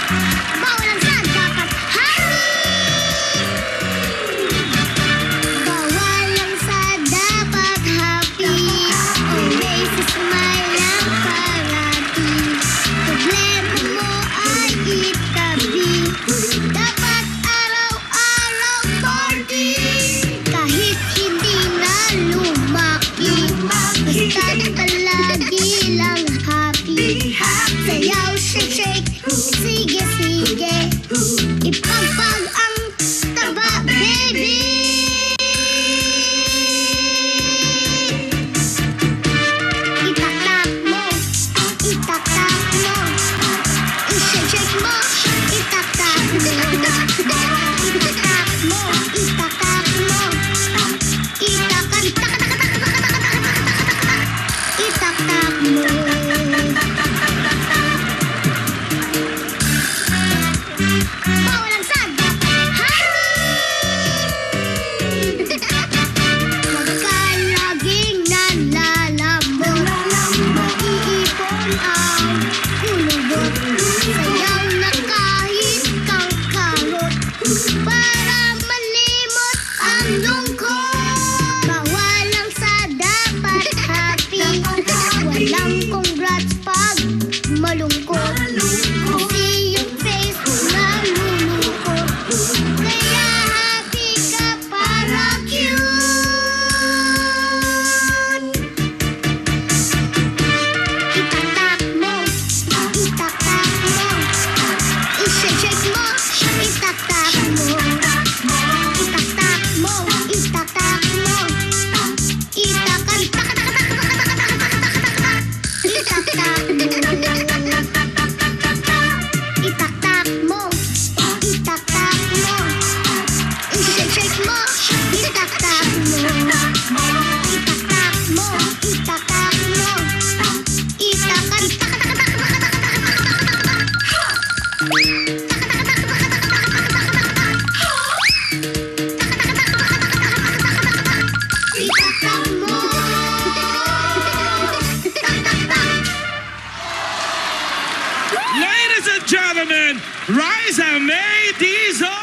Bawal ang sad, dapat happy. Bawal ang sad, dapat happy. Always smile lang parati. Problema mo ay itabi. Dapat araw-araw party. Kahit hindi na lumaki. Basta palagi lang happy. Sayaw, shake, sige, sige. Ipagpag ang taba, baby. Itaktak mo, itaktak mo. I-shake mo, itaktak mo. Itaktak mo, itaktak mo. Itaktak mo. Bawal ang sad, dapat happy. Huwag ka laging nalalambot. Iipon ang kulubot. Sayaw na kahit kang karot. Para malimot ang lungkot. Bawal ang sad, dapat happy. Walang congrats pag malungkot. Kasi yung face nalulungkot. Kaya happy ka para cute. Itaktak mo, itaktak mo. I-shake mo, itaktak mo. Itaktak mo, itaktak mo. Itaktak mo. Itaktak mo, itaktak mo. I-shake mo, itaktak mo. Itaktak mo, itaktak mo. Itaktak mo. Ladies and gentlemen, Rise and May Diesel!